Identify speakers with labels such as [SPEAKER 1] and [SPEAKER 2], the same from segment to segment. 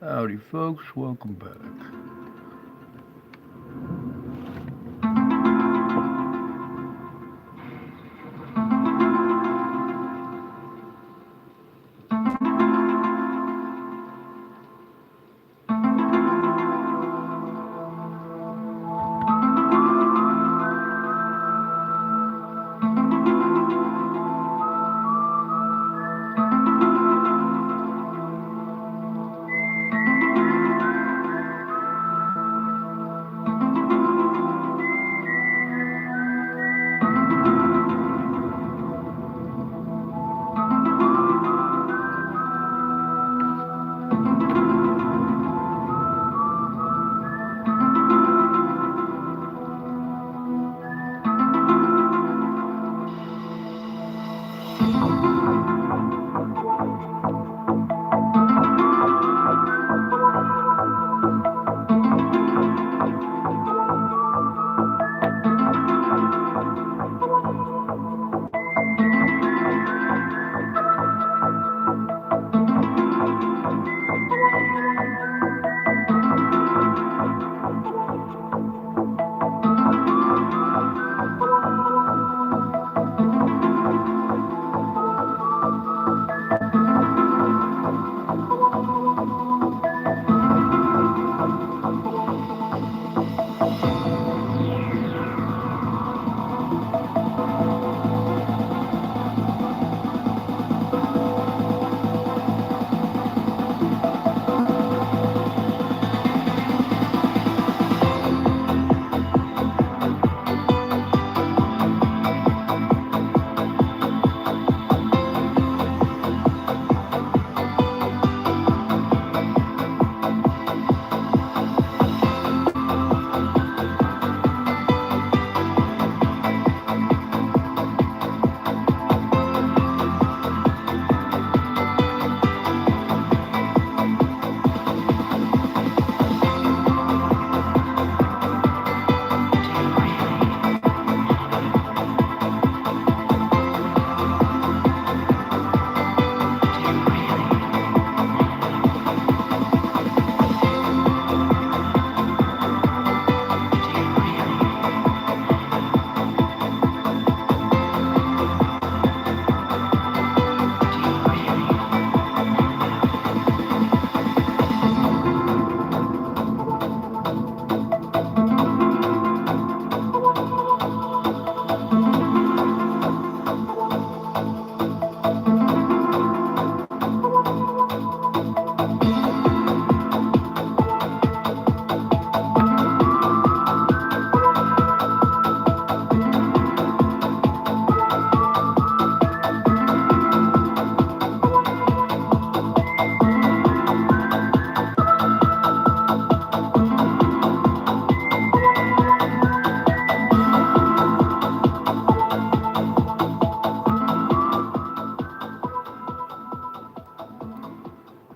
[SPEAKER 1] Howdy, folks. Welcome back.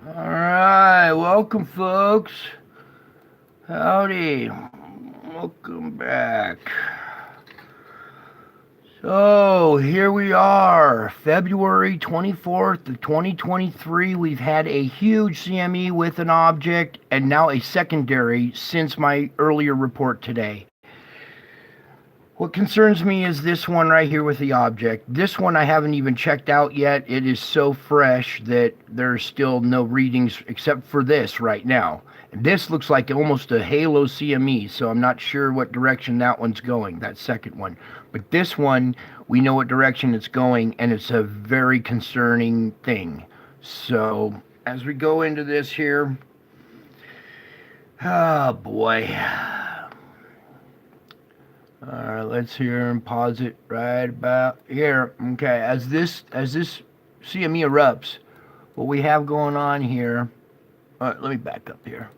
[SPEAKER 1] Alright, welcome, folks. Howdy. Welcome back. So, here we are, February 24th of 2023. We've had a huge CME with an object and now a secondary since my earlier report today. What concerns me is this one right here with the object. This one I haven't even checked out yet. It is so fresh that there's still no readings except for this right now. And this looks like almost a halo CME, so I'm not sure what direction that one's going, that second one. But this one, we know what direction it's going, and it's a very concerning thing. So, as we go into this here, oh boy. Alright, let's hear and pause it right about here. Okay, as this CME erupts, what we have going on here. Alright, let me back up here.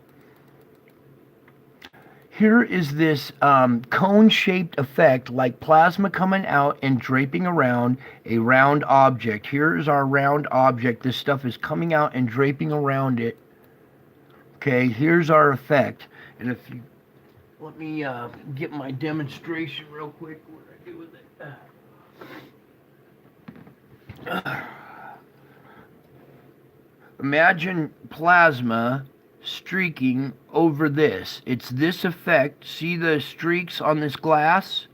[SPEAKER 1] Here is this cone-shaped effect, like plasma coming out and draping around a round object. Here is our round object. This stuff is coming out and draping around it. Okay, here's our effect. And if you let me get my demonstration real quick. What I do with it? Imagine plasma streaking over this. It's this effect. See the streaks on this glass?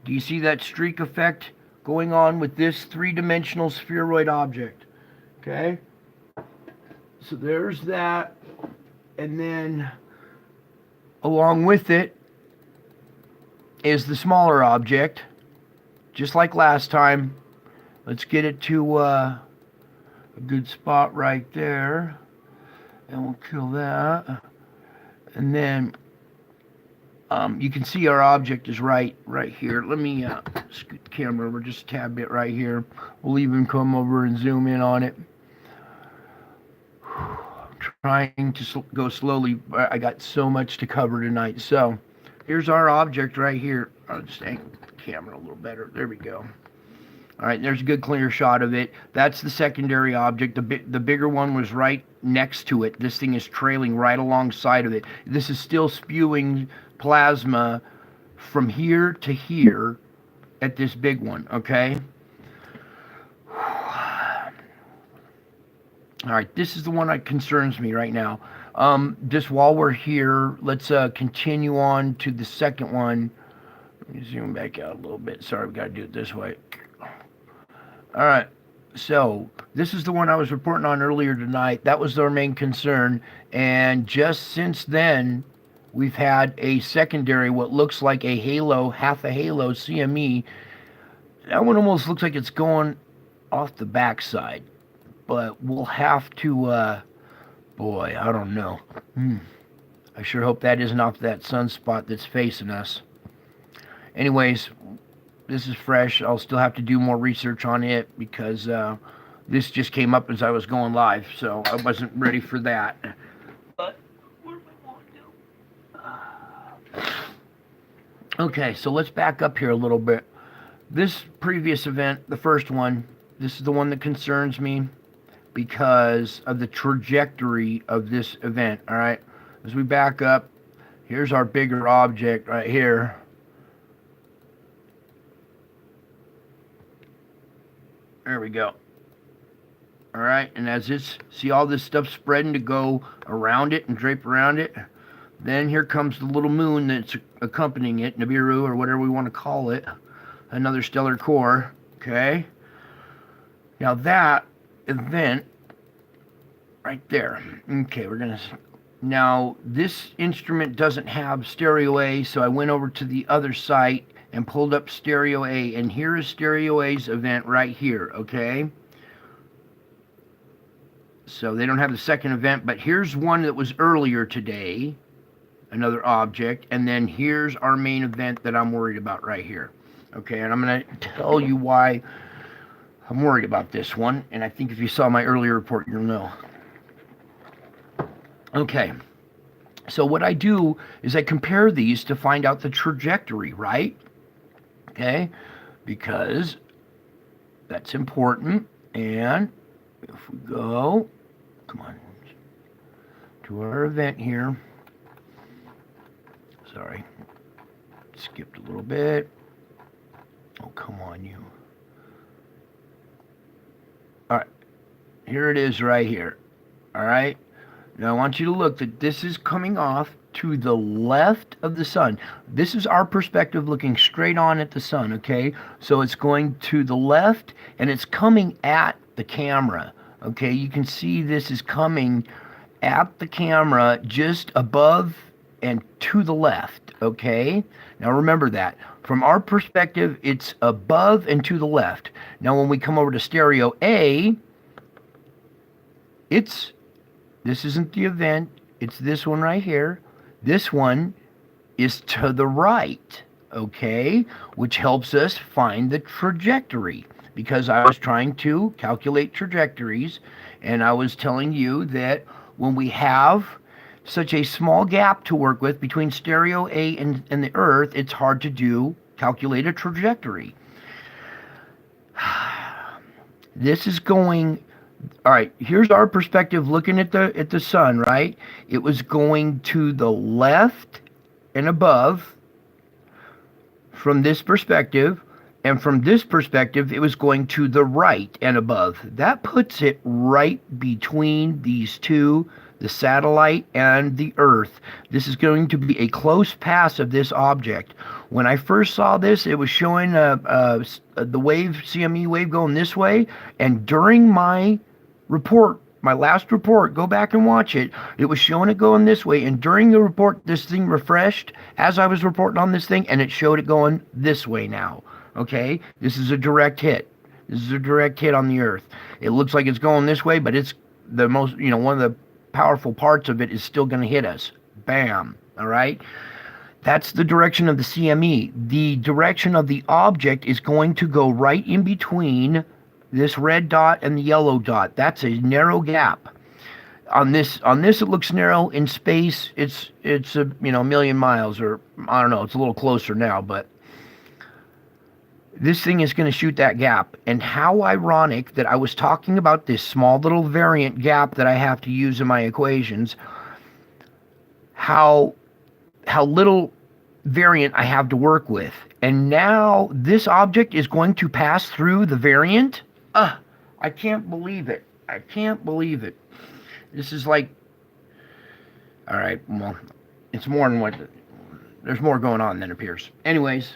[SPEAKER 1] Do you see that streak effect going on with this three-dimensional spheroid object? Okay? So there's that. And then along with it is the smaller object. Just like last time. Let's get it to a good spot right there. And we'll kill that. And then you can see our object is right here. Let me scoot the camera over just a tad bit right here. We'll even come over and zoom in on it. I'm trying to go slowly. I got so much to cover tonight. So here's our object right here. I'll just angle the camera a little better. There we go. All right, there's a good clear shot of it. That's the secondary object. The bigger one was right next to it. This thing is trailing right alongside of it. This is still spewing plasma from here to here at this big one, okay? All right, this is the one that concerns me right now. Just while we're here, let's continue on to the second one. Let me zoom back out a little bit. Sorry, we got to do it this way. All right, so this is the one I was reporting on earlier tonight. That was our main concern, and just since then, we've had a secondary, what looks like a halo, half a halo CME. That one almost looks like it's going off the backside, but we'll have to, boy, I don't know. I sure hope that isn't off that sunspot that's facing us. Anyways, this is fresh. I'll still have to do more research on it because this just came up as I was going live, so I wasn't ready for that. But where am I going to? Okay, so let's back up here a little bit. This previous event, the first one, this is the one that concerns me because of the trajectory of this event, all right? As we back up, here's our bigger object right here. There we go. All right, and as this, see all this stuff spreading to go around it and drape around it? Then here comes the little moon that's accompanying it, Nibiru, or whatever we want to call it. Another stellar core, okay? Now that event right there. Okay, we're going to... Now, this instrument doesn't have stereo A, so I went over to the other site and pulled up stereo A, and here is stereo A's event right here, okay? So they don't have the second event, but here's one that was earlier today, another object, and then here's our main event that I'm worried about right here, okay? And I'm going to tell you why I'm worried about this one, and I think if you saw my earlier report, you'll know. Okay, so what I do is I compare these to find out the trajectory, right? Okay, because that's important. And if we go, come on, to our event here. Sorry, skipped a little bit. Oh, come on, you. All right, here it is right here. All right, now I want you to look that this is coming off to the left of the sun. This is our perspective looking straight on at the sun, okay? So it's going to the left and it's coming at the camera, okay? You can see this is coming at the camera just above and to the left, okay? Now remember that. From our perspective, it's above and to the left. Now when we come over to stereo A, this isn't the event, it's this one right here. This one is to the right, okay, which helps us find the trajectory, because I was trying to calculate trajectories, and I was telling you that when we have such a small gap to work with between stereo A and the Earth, it's hard to calculate a trajectory. This is going... All right, here's our perspective looking at the sun, right? It was going to the left and above from this perspective, and from this perspective, it was going to the right and above. That puts it right between these two the satellite and the Earth. This is going to be a close pass of this object. When I first saw this, it was showing the wave, CME wave going this way, and during my report, my last report, go back and watch it, it was showing it going this way, and during the report, this thing refreshed as I was reporting on this thing, and it showed it going this way now. Okay? This is a direct hit. This is a direct hit on the Earth. It looks like it's going this way, but it's the most, one of the powerful parts of it is still going to hit us. Bam. All right? That's the direction of the CME. The direction of the object is going to go right in between this red dot and the yellow dot. That's a narrow gap. On this it looks narrow. In space, it's a million miles, or I don't know. It's a little closer now, but this thing is going to shoot that gap. And how ironic that I was talking about this small little variant gap that I have to use in my equations. How little variant I have to work with. And now this object is going to pass through the variant. I can't believe it. I can't believe it. This is like, all right, well, it's more than what, there's more going on than appears. Anyways,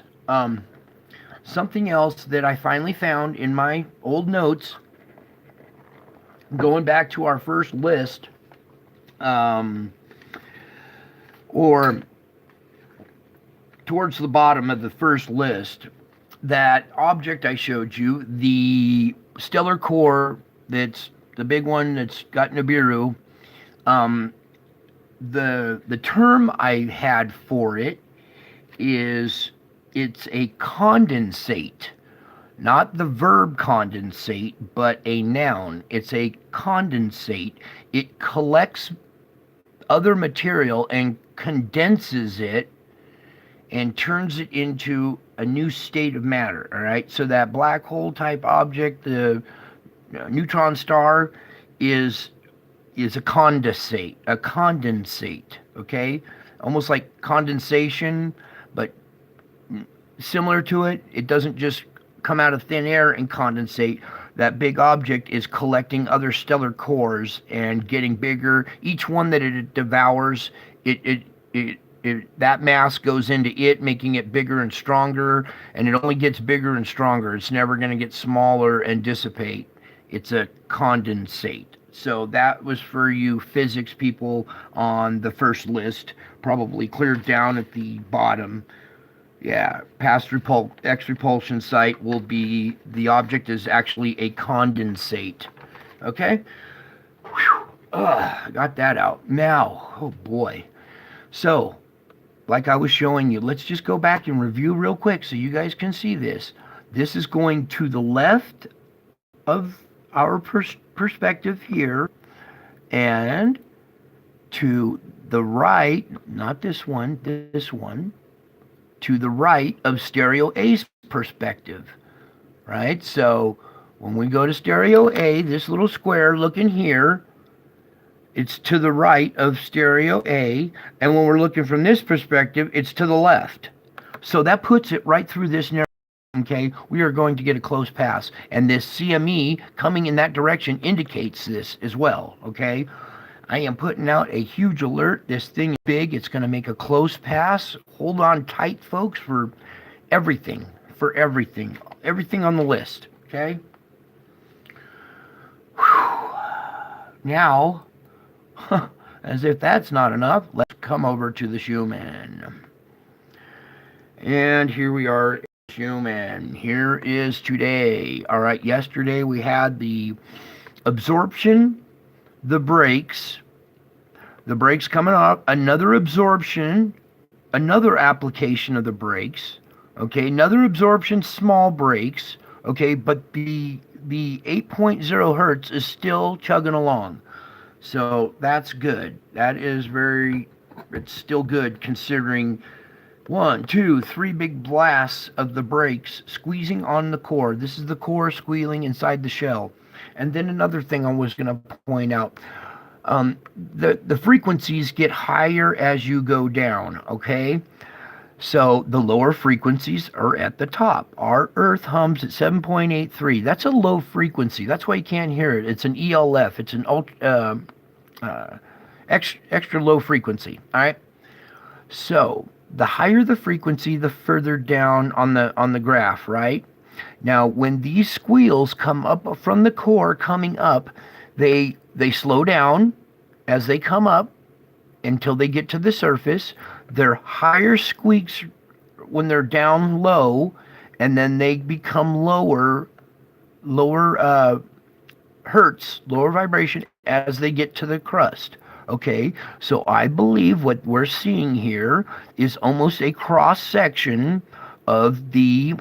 [SPEAKER 1] something else that I finally found in my old notes, going back to our first list, or towards the bottom of the first list, that object I showed you, the stellar core, that's the big one that's got Nibiru, the term I had for it is, it's a condensate. Not the verb condensate, but a noun. It's a condensate. It collects other material and condenses it and turns it into a new state of matter. All right, so that black hole type object, the neutron star, is a condensate. Okay, almost like condensation, but similar to it. It doesn't just come out of thin air and condensate. That big object is collecting other stellar cores and getting bigger. Each one that it devours, that mass goes into it, making it bigger and stronger, and it only gets bigger and stronger. It's never going to get smaller and dissipate. It's a condensate. So that was for you physics people on the first list, probably cleared down at the bottom. Yeah, X repulsion site will be, the object is actually a condensate. Okay? Whew. I got that out. Now, oh boy. So, like I was showing you, let's just go back and review real quick so you guys can see this. This is going to the left of our perspective here, and to the right, not this one, this one, to the right of stereo A's perspective, right? So when we go to stereo A, this little square looking here, it's to the right of stereo A, and when we're looking from this perspective, it's to the left. So that puts it right through this narrow. Okay, we are going to get a close pass, and this CME coming in that direction indicates this as well. Okay, I am putting out a huge alert. This thing is big. It's going to make a close pass. Hold on tight, folks, for everything everything on the list. Okay, whew. Now, as if that's not enough, let's come over to the Schumann, and here we are. Human. Here is today. All right, yesterday we had the absorption, the brakes coming up, another absorption, another application of the brakes, okay, another absorption, small brakes, okay, but the 8.0 hertz is still chugging along. So that's good. That is it's still good considering 1, 2, 3 big blasts of the brakes squeezing on the core. This is the core squealing inside the shell. And then another thing I was going to point out, the frequencies get higher as you go down, okay? So the lower frequencies are at the top. Our Earth hums at 7.83. That's a low frequency. That's why you can't hear it. It's an ELF. It's an extra low frequency. All right. So the higher the frequency, the further down on the graph, right? Now, when these squeals come up from the core, coming up, they slow down as they come up until they get to the surface. They're higher squeaks when they're down low, and then they become lower hertz, lower vibration as they get to the crust. Okay, so I believe what we're seeing here is almost a cross section of the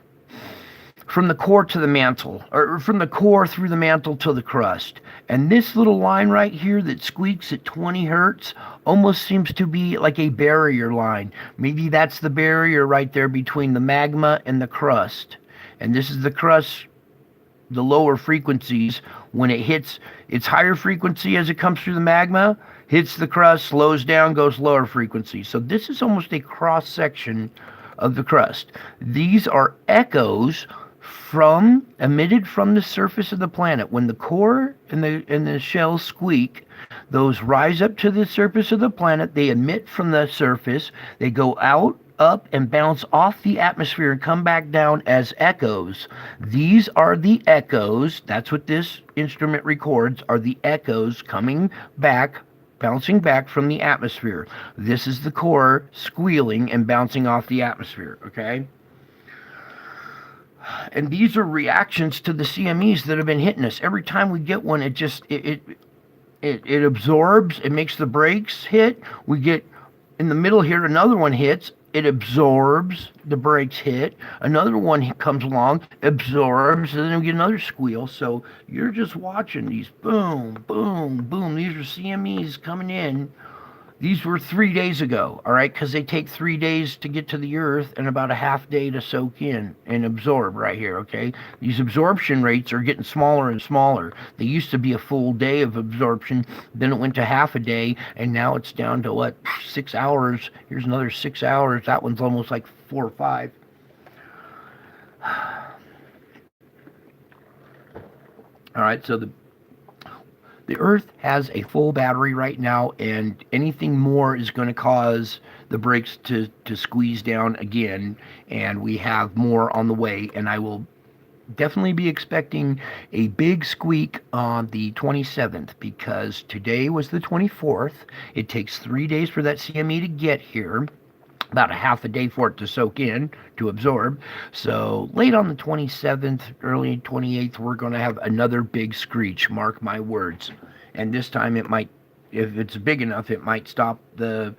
[SPEAKER 1] from the core to the mantle, or from the core through the mantle to the crust. And this little line right here that squeaks at 20 hertz almost seems to be like a barrier line. Maybe that's the barrier right there between the magma and the crust. And this is the crust, the lower frequencies. When it hits its higher frequency as it comes through the magma, hits the crust, slows down, goes lower frequency. So this is almost a cross section of the crust. These are echoes emitted from the surface of the planet. When the core and the shell squeak, those rise up to the surface of the planet. They emit from the surface. They go out, up, and bounce off the atmosphere and come back down as echoes. These are the echoes. That's what this instrument records, are the echoes coming back, bouncing back from the atmosphere. This is the core squealing and bouncing off the atmosphere, okay? And these are reactions to the CMEs that have been hitting us. Every time we get one, it absorbs, it makes the brakes hit. We get in the middle here, another one hits, it absorbs, the brakes hit. Another one comes along, absorbs, and then we get another squeal. So you're just watching these boom, boom, boom. These are CMEs coming in. These were 3 days ago, all right, because they take 3 days to get to the earth and about a half day to soak in and absorb right here, okay? These absorption rates are getting smaller and smaller. They used to be a full day of absorption, then it went to half a day, and now it's down to, what, 6 hours. Here's another 6 hours. That one's almost like 4 or 5. All right, so the Earth has a full battery right now, and anything more is going to cause the brakes to squeeze down again, and we have more on the way, and I will definitely be expecting a big squeak on the 27th, because today was the 24th. It takes 3 days for that CME to get here, about a half a day for it to soak in, to absorb. So late on the 27th, early 28th, we're going to have another big screech, mark my words. And this time it might, if it's big enough, it might stop the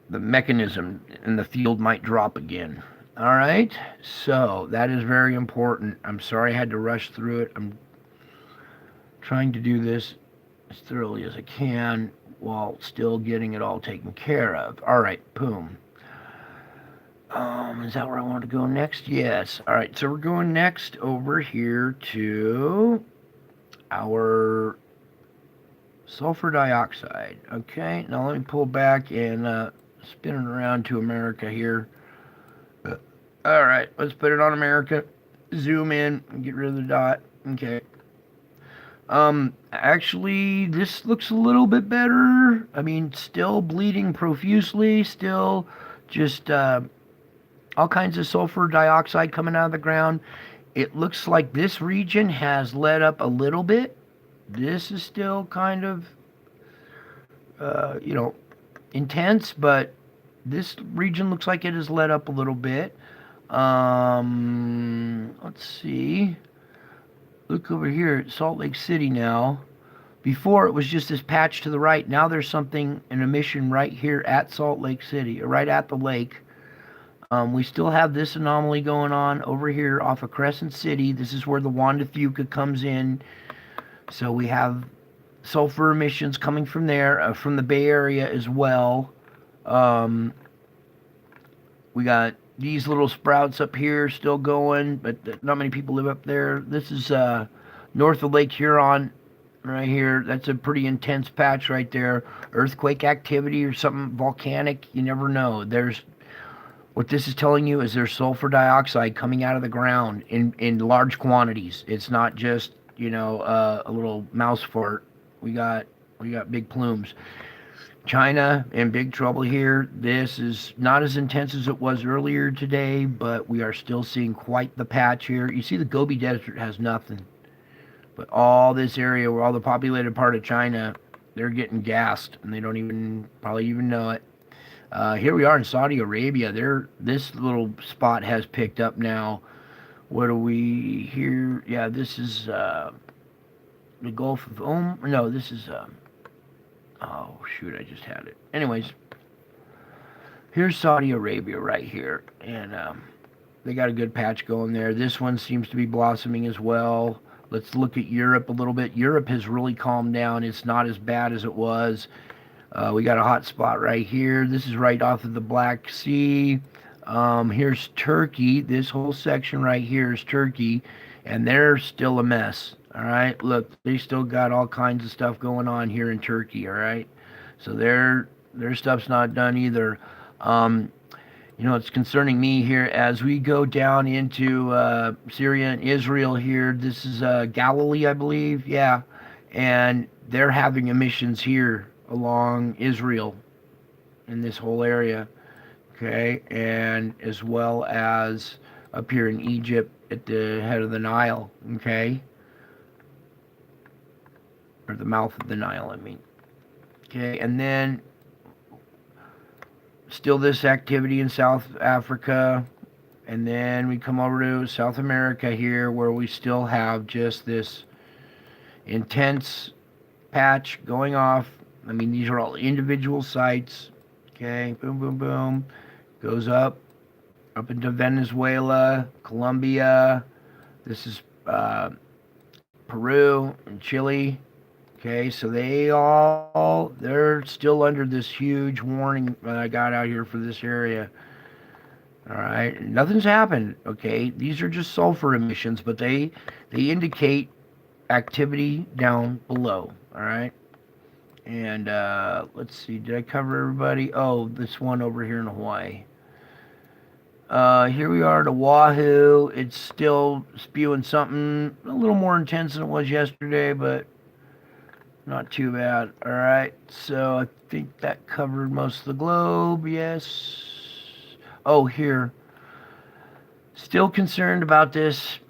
[SPEAKER 1] mechanism, and the field might drop again. All right, so that is very important. I'm sorry I had to rush through it. I'm trying to do this as thoroughly as I can while still getting it all taken care of. All right, boom. Is that where I want to go next? Yes. All right, so we're going next over here to our sulfur dioxide. Okay, now let me pull back and spin it around to America here. All right, let's put it on America. Zoom in and get rid of the dot. Okay. Actually, this looks a little bit better. I mean, still bleeding profusely, still just all kinds of sulfur dioxide coming out of the ground. It looks like this region has let up a little bit. This is still kind of, intense, but this region looks like it has let up a little bit. Let's see. Look over here at Salt Lake City now. Before it was just this patch to the right. Now there's an emission right here at Salt Lake City, or right at the lake. We still have this anomaly going on over here off of Crescent City. This is where the Wanda Fuca comes in. So we have sulfur emissions coming from there, from the Bay Area as well. We got these little sprouts up here still going, but not many people live up there. This is north of Lake Huron right here. That's a pretty intense patch right there. Earthquake activity or something volcanic, you never know. What this is telling you is there's sulfur dioxide coming out of the ground in large quantities. It's not just, a little mouse fart. We got We got big plumes. China in big trouble here. This is not as intense as it was earlier today, but we are still seeing quite the patch here. You see the Gobi Desert has nothing. But all this area where all the populated part of China, they're getting gassed, and they don't even probably even know it. Here we are in Saudi Arabia. This little spot has picked up now. What are we here? Yeah, this is the Gulf of No, this is oh shoot, I just had it. Anyways, here's Saudi Arabia right here, and they got a good patch going there. This one seems to be blossoming as well. Let's look at Europe a little bit. Europe has really calmed down. It's not as bad as it was. We got a hot spot right here. This is right off of the Black Sea. Here's Turkey. This whole section right here is Turkey, and they're still a mess. All right, look, they still got all kinds of stuff going on here in Turkey. All right, so their stuff's not done either. It's concerning me here as we go down into Syria and Israel here. This is Galilee, I believe. Yeah, and they're having emissions here along Israel in this whole area. Okay, and as well as up here in Egypt at the head of the Nile. Okay, or the mouth of the Nile, I mean. Okay, and then still this activity in South Africa, and then we come over to South America here where we still have just this intense patch going off. I mean, these are all individual sites. Okay, boom, boom, boom. Goes up into Venezuela, Colombia. This is Peru and Chile. Okay, so they're still under this huge warning that I got out here for this area. All right, nothing's happened. Okay, these are just sulfur emissions, but they indicate activity down below. All right, and let's see, did I cover everybody? Oh, this one over here in Hawaii. Here we are at Oahu. It's still spewing something a little more intense than it was yesterday, but not too bad. All right, so I think that covered most of the globe. Yes. Oh, here. Still concerned about this.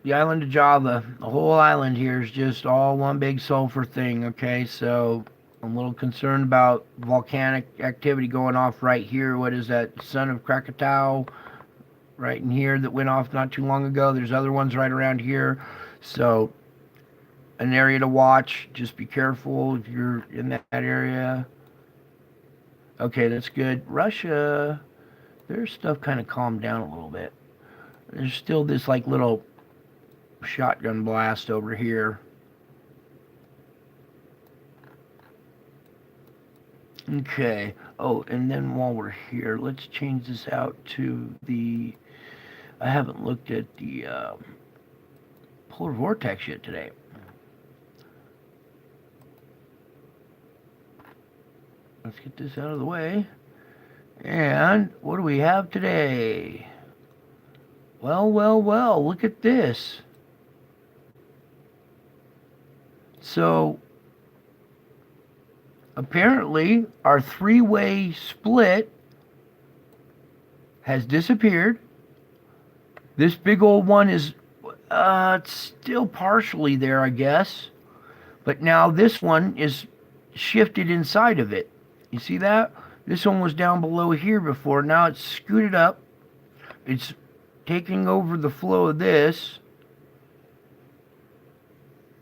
[SPEAKER 1] The island of Java. The whole island here is just all one big sulfur thing. Okay, so I'm a little concerned about volcanic activity going off right here. What is that? Son of Krakatau right in here that went off not too long ago. There's other ones right around here. So an area to watch. Just be careful if you're in that area. Okay, that's good. Russia, their stuff kind of calmed down a little bit. There's still this like little shotgun blast over here. Okay. Oh, and then while we're here, let's change this out to the... I haven't looked at the polar vortex yet today. Let's get this out of the way. And what do we have today? Well, look at this. So, apparently, our three-way split has disappeared. This big old one is it's still partially there, I guess. But now this one is shifted inside of it. You see that? This one was down below here before. Now it's scooted up. It's taking over the flow of this.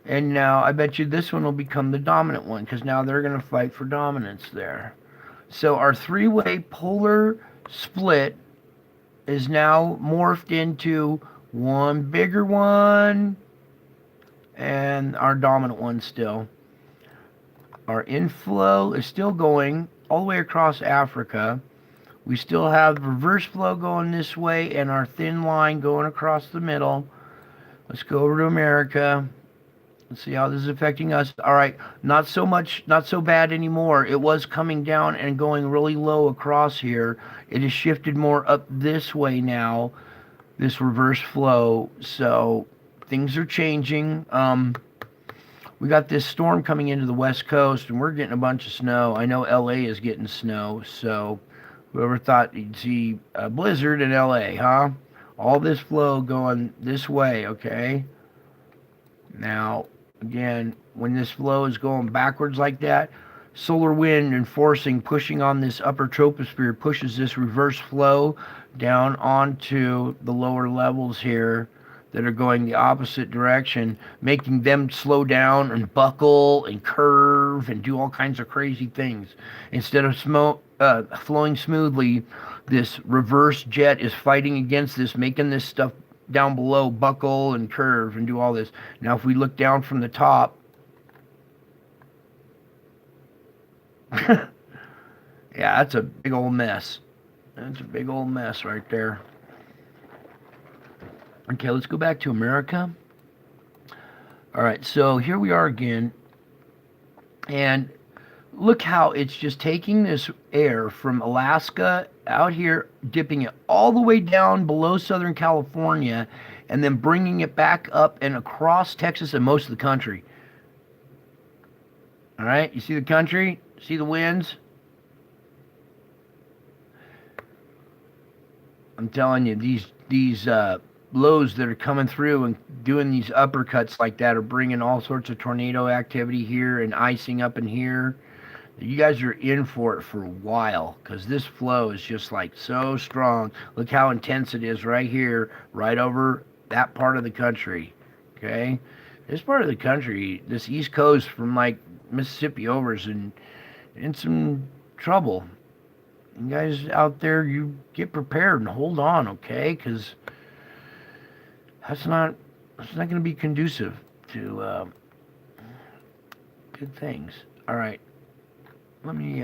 [SPEAKER 1] And now I bet you this one will become the dominant one, because now they're going to fight for dominance there. So our three-way polar split is now morphed into one bigger one and our dominant one still. Our inflow is still going all the way across Africa. We still have reverse flow going this way and our thin line going across the middle. Let's go over to America. Let's see how this is affecting us. All right, not so bad anymore. It was coming down and going really low across here. It has shifted more up this way now, this reverse flow. So things are changing. we got this storm coming into the west coast, and we're getting a bunch of snow. I know LA is getting snow, so whoever thought you'd see a blizzard in LA, huh? All this flow going this way, okay? Now, again, when this flow is going backwards like that, solar wind and forcing, pushing on this upper troposphere, pushes this reverse flow down onto the lower levels here that are going the opposite direction, making them slow down and buckle and curve and do all kinds of crazy things. Instead of flowing smoothly, this reverse jet is fighting against this, making this stuff down below buckle and curve and do all this. Now, if we look down from the top, yeah, that's a big old mess. That's a big old mess right there. Okay, let's go back to America. All right, so here we are again. And look how it's just taking this air from Alaska out here, dipping it all the way down below Southern California, and then bringing it back up and across Texas and most of the country. All right, you see the country? See the winds? I'm telling you, these lows that are coming through and doing these uppercuts like that are bringing all sorts of tornado activity here and icing up in here. You guys are in for it for a while because this flow is just like so strong. Look how intense it is right here, right over that part of the country. Okay, this part of the country, this East Coast from like Mississippi over, is in some trouble. You guys out there, you get prepared and hold on, okay? Because that's not going to be conducive to good things. All right. Let me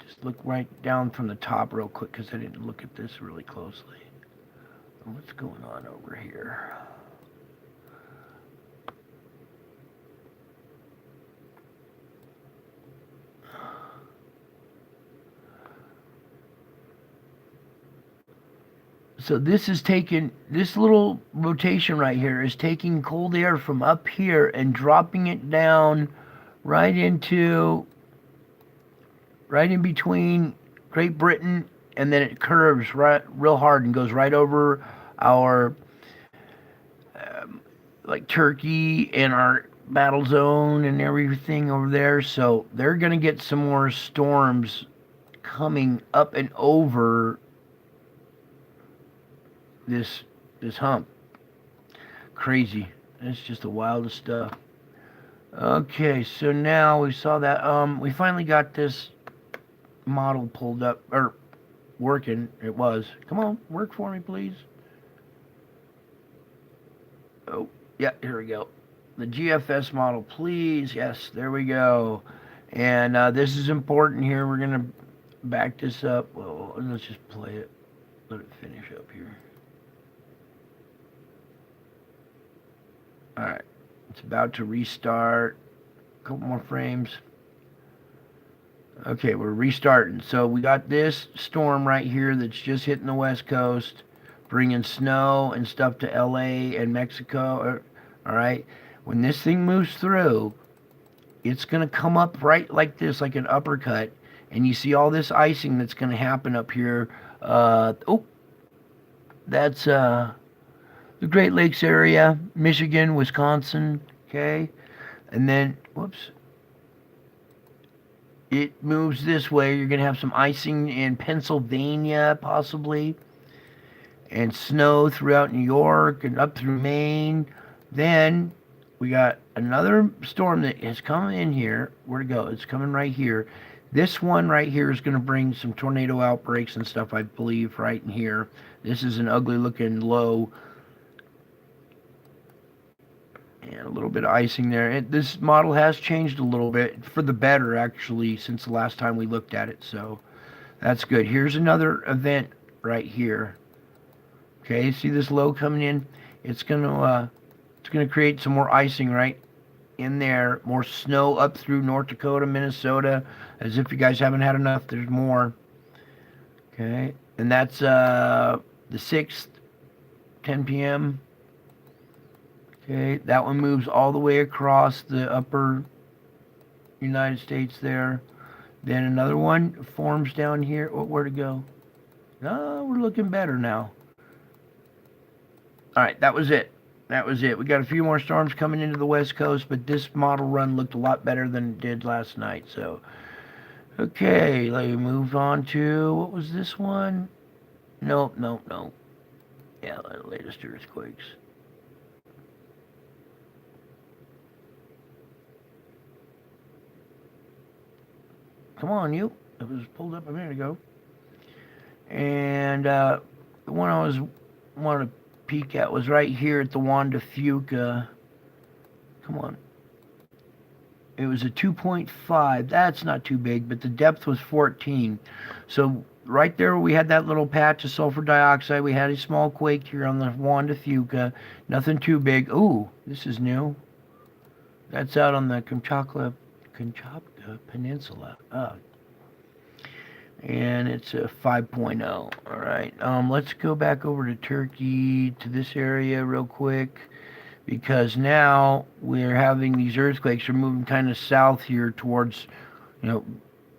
[SPEAKER 1] just look right down from the top real quick because I didn't look at this really closely. What's going on over here? So this little rotation right here is taking cold air from up here and dropping it down right in between Great Britain, and then it curves right real hard and goes right over our like Turkey and our battle zone and everything over there. So they're going to get some more storms coming up and over this hump. Crazy. It's just the wildest stuff. Okay, so now we saw that we finally got this model pulled up or working. It was. Come on, work for me, please. Oh, yeah, here we go. The GFS model, please. Yes, there we go. And this is important here. We're gonna back this up. Well, let's just play it. Let it finish up here. All right, it's about to restart. A couple more frames. Okay, we're restarting. So we got this storm right here that's just hitting the west coast, bringing snow and stuff to LA and Mexico. All right, when this thing moves through, it's going to come up right like this, like an uppercut. And you see all this icing that's going to happen up here. That's the Great Lakes area, Michigan, Wisconsin, okay? And then, whoops, it moves this way. You're going to have some icing in Pennsylvania, possibly, and snow throughout New York and up through Maine. Then we got another storm that has come in here. Where'd it go? It's coming right here. This one right here is going to bring some tornado outbreaks and stuff, I believe, right in here. This is an ugly-looking low. And a little bit of icing there. This model has changed a little bit for the better, actually, since the last time we looked at it. So that's good. Here's another event right here. Okay, see this low coming in? It's gonna create some more icing right in there. More snow up through North Dakota, Minnesota. As if you guys haven't had enough, there's more. Okay, and that's the 6th, 10 p.m. Okay, that one moves all the way across the upper United States there. Then another one forms down here. Oh, where'd it go? No, we're looking better now. All right, that was it. That was it. We got a few more storms coming into the West Coast, but this model run looked a lot better than it did last night. So, okay, let me move on to, what was this one? Nope, nope, nope. Yeah, the latest earthquakes. Come on, you. It was pulled up a minute ago. And the one I was wanted to peek at was right here at the Juan de Fuca. Come on. It was a 2.5. That's not too big, but the depth was 14. So right there we had that little patch of sulfur dioxide. We had a small quake here on the Juan de Fuca. Nothing too big. Ooh, this is new. That's out on the Kamchatka Peninsula. And it's a 5.0. All right. Let's go back over to Turkey, to this area real quick, because now we're having these earthquakes. We're moving kind of south here towards,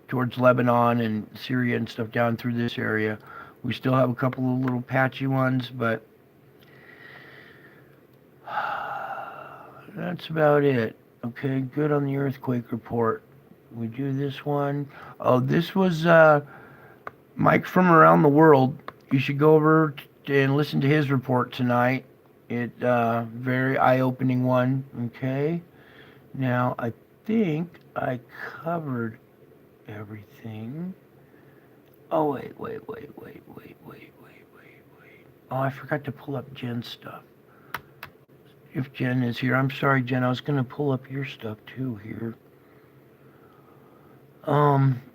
[SPEAKER 1] towards Lebanon and Syria and stuff down through this area. We still have a couple of little patchy ones, but that's about it. Okay, good on the earthquake report. We do this one. Oh, this was Mike from around the world. You should go over and listen to his report tonight. It very eye-opening one. Okay. Now I think I covered everything. Oh wait. Oh, I forgot to pull up Jen's stuff. If Jen is here, I'm sorry, Jen. I was gonna pull up your stuff too here.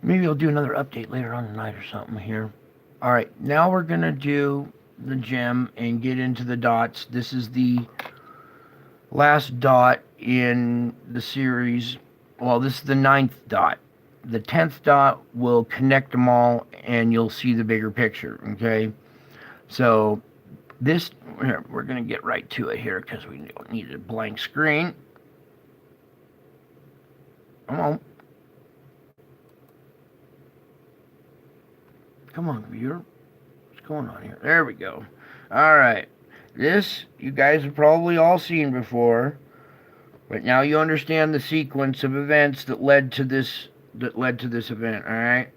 [SPEAKER 1] Maybe I'll do another update later on tonight or something here. All right, now we're gonna do the gem and get into the dots. This is the last dot in the series. Well, this is the 9th dot. The 10th dot will connect them all and you'll see the bigger picture, okay? So this, we're gonna get right to it here because we don't need a blank screen. Come on. Come on, computer. What's going on here? There we go. All right. This you guys have probably all seen before, but now you understand the sequence of events that led to this event, all right?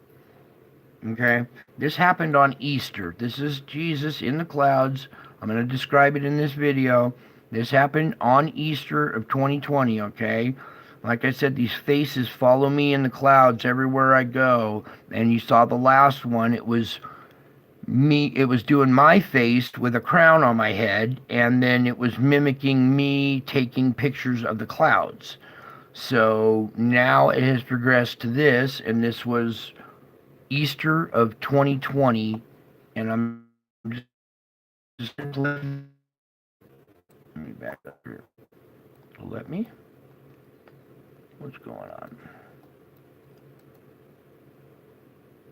[SPEAKER 1] Okay. This happened on Easter. This is Jesus in the clouds. I'm going to describe it in this video. This happened on Easter of 2020, okay? Like I said, these faces follow me in the clouds everywhere I go. And you saw the last one. It was me. It was doing my face with a crown on my head. And then it was mimicking me taking pictures of the clouds. So now it has progressed to this. And this was Easter of 2020. And I'm just let me back up here. Let me. What's going on?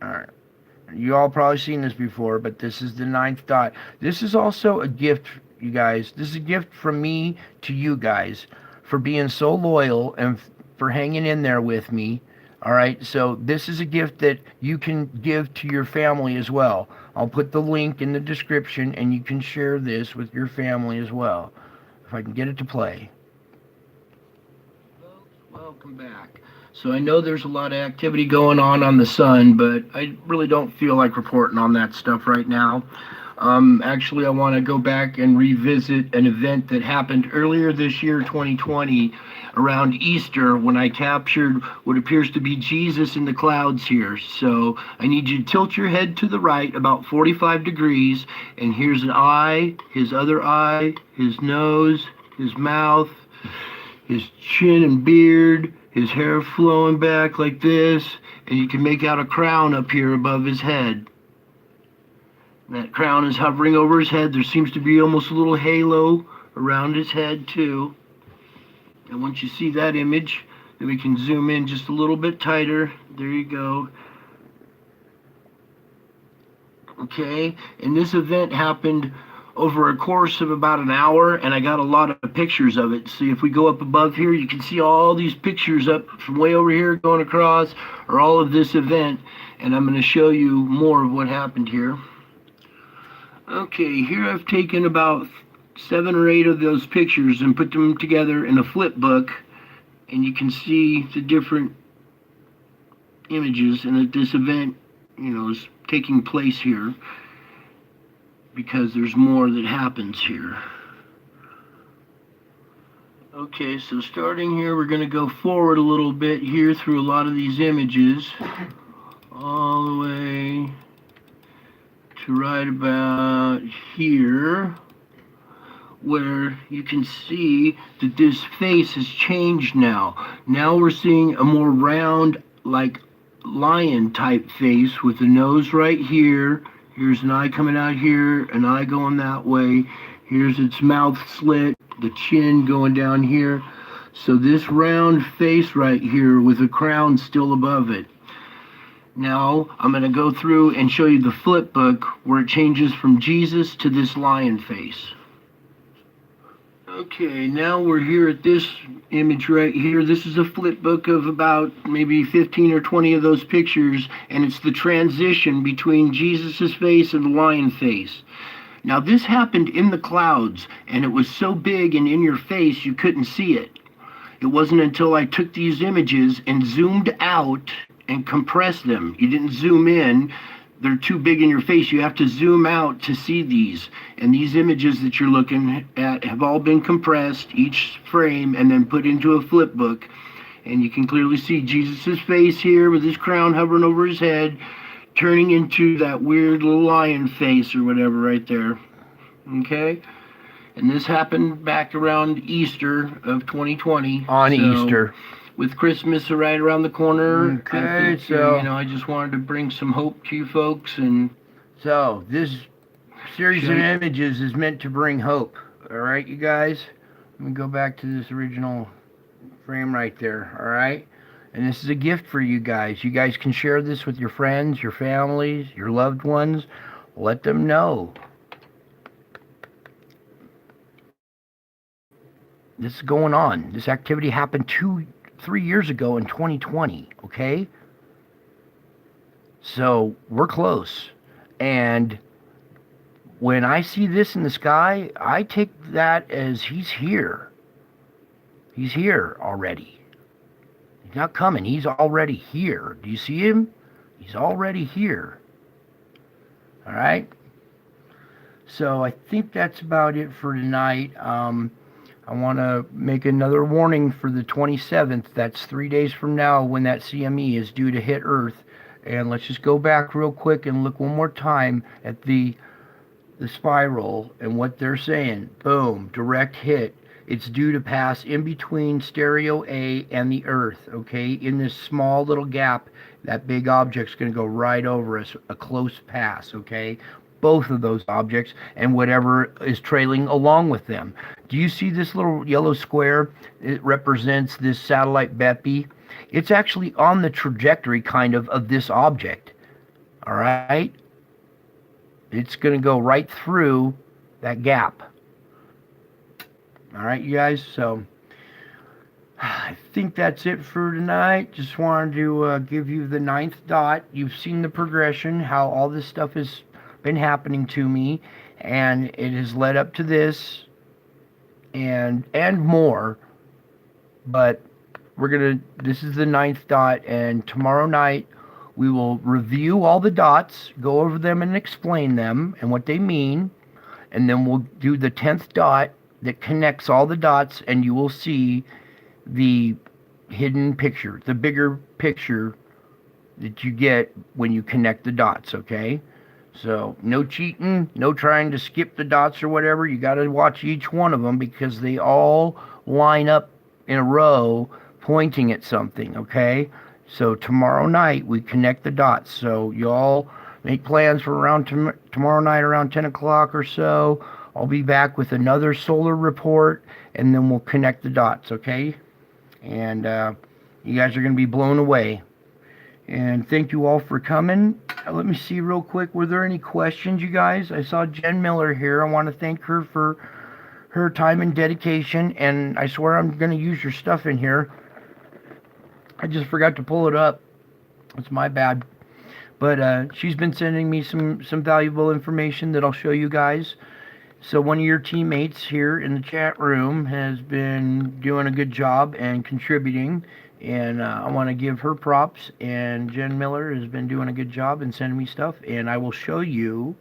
[SPEAKER 1] Alright. You all probably seen this before, but this is the 9th dot. This is also a gift, you guys. This is a gift from me to you guys for being so loyal and for hanging in there with me. Alright, so this is a gift that you can give to your family as well. I'll put the link in the description and you can share this with your family as well. If I can get it to play. Welcome back. So I know there's a lot of activity going on the sun, but I really don't feel like reporting on that stuff right now. Actually, I want to go back and revisit an event that happened earlier this year, 2020, around Easter, when I captured what appears to be Jesus in the clouds here. So I need you to tilt your head to the right about 45 degrees, and here's an eye, his other eye, his nose, his mouth, his chin and beard, his hair flowing back like this, and you can make out a crown up here above his head. That crown is hovering over his head. There seems to be almost a little halo around his head too. And once you see that image, then we can zoom in just a little bit tighter. There you go. Okay, and this event happened over a course of about an hour, and I got a lot of pictures of it. See, if we go up above here, you can see all these pictures up from way over here going across, or all of this event, and I'm going to show you more of what happened here. Okay, here I've taken about 7 or 8 of those pictures and put them together in a flip book, and you can see the different images, and that this event, is taking place here, because there's more that happens here. Okay, so starting here, we're going to go forward a little bit here through a lot of these images, all the way to right about here, where you can see that this face has changed now. Now we're seeing a more round, like lion type face with the nose right here. Here's an eye coming out here, an eye going that way. Here's its mouth slit, the chin going down here. So this round face right here with a crown still above it. Now I'm going to go through and show you the flip book where it changes from Jesus to this lion face. Okay, now we're here at this image right here. This is a flip book of about maybe 15 or 20 of those pictures, and it's the transition between Jesus's face and the lion face. Now this happened in the clouds, and it was so big and in your face you couldn't see it. It wasn't until I took these images and zoomed out and compressed them. You didn't zoom in. They're too big in your face. You have to zoom out to see these. And these images that you're looking at have all been compressed, each frame, and then put into a flip book. And you can clearly see Jesus' face here with his crown hovering over his head, turning into that weird little lion face or whatever right there. Okay? And this happened back around Easter of 2020.
[SPEAKER 2] On Easter.
[SPEAKER 1] With Christmas right around the corner.
[SPEAKER 2] Okay,
[SPEAKER 1] I just wanted to bring some hope to you folks. And
[SPEAKER 2] so this series of images is meant to bring hope. All right, you guys? Let me go back to this original frame right there. All right? And this is a gift for you guys. You guys can share this with your friends, your families, your loved ones. Let them know. This is going on. This activity happened 3 years ago in 2020, okay? So we're close. And when I see this in the sky, I take that as he's here. He's here already. He's not coming. He's already here. Do you see him? He's already here. All right? So I think that's about it for tonight. I want to make another warning for the 27th. That's 3 days from now when that CME is due to hit Earth. And let's just go back real quick and look one more time at the spiral and what they're saying. Boom, direct hit. It's due to pass in between stereo A and the Earth, okay? In this small little gap, that big object's going to go right over us, a close pass, okay? Both of those objects and whatever is trailing along with them. Do you see this little yellow square? It represents this satellite Bepi. It's actually on the trajectory kind of this object. All right? It's going to go right through that gap. All right, you guys? So I think that's it for tonight. Just wanted to give you the 9th dot. You've seen the progression, how all this stuff has been happening to me, and it has led up to this and more. But this is the 9th dot, and tomorrow night we will review all the dots, go over them and explain them and what they mean, and then we'll do the 10th dot that connects all the dots, and you will see the hidden picture, the bigger picture that you get when you connect the dots, okay? So no cheating, no trying to skip the dots or whatever. You got to watch each one of them because they all line up in a row pointing at something, okay? So tomorrow night we connect the dots. So you all make plans for around tomorrow night around 10 o'clock or so. I'll be back with another solar report, and then we'll connect the dots, okay? And you guys are going to be blown away. And thank you all for coming. Let me see real quick. Were there any questions, you guys? I saw Jen Miller here. I want to thank her for her time and dedication. And I swear I'm going to use your stuff in here. I just forgot to pull it up. It's my bad. But she's been sending me some valuable information that I'll show you guys. So one of your teammates here in the chat room has been doing a good job and contributing, and I want to give her props. And Jen Miller has been doing a good job and sending me stuff, and I will show you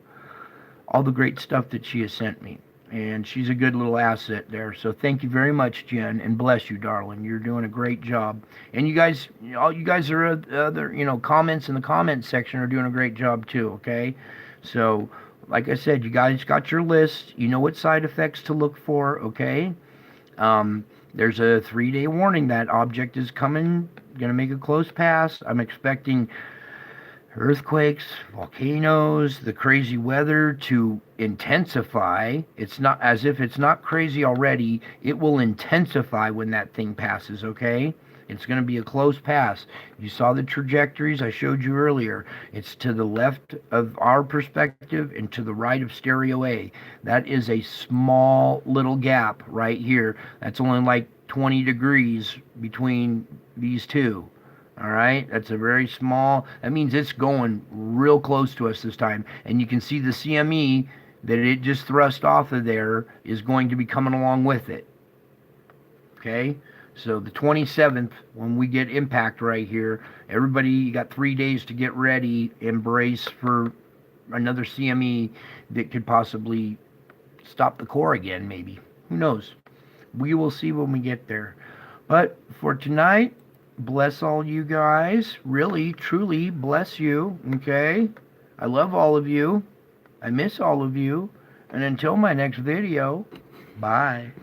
[SPEAKER 2] all the great stuff that she has sent me. And she's a good little asset there. So thank you very much, Jen, and bless you, darling. You're doing a great job. And you guys, all you guys are other, comments in the comments section are doing a great job too. Okay, so like I said, you guys got your list. You know what side effects to look for. Okay, there's a 3-day warning that object is coming, gonna make a close pass. I'm expecting earthquakes, volcanoes, the crazy weather to intensify. It's not as if it's not crazy already. It will intensify when that thing passes, okay? It's going to be a close pass. You saw the trajectories I showed you earlier. It's to the left of our perspective and to the right of stereo A. That is a small little gap right here. That's only like 20 degrees between these two. All right, that's a very small, that means it's going real close to us this time. And you can see the CME that it just thrust off of there is going to be coming along with it. Okay, so the 27th, when we get impact right here, everybody, you got 3 days to get ready, embrace for another CME that could possibly stop the core again, maybe. Who knows? We will see when we get there. But for tonight, bless all you guys. Really, truly bless you. Okay? I love all of you. I miss all of you. And until my next video, bye.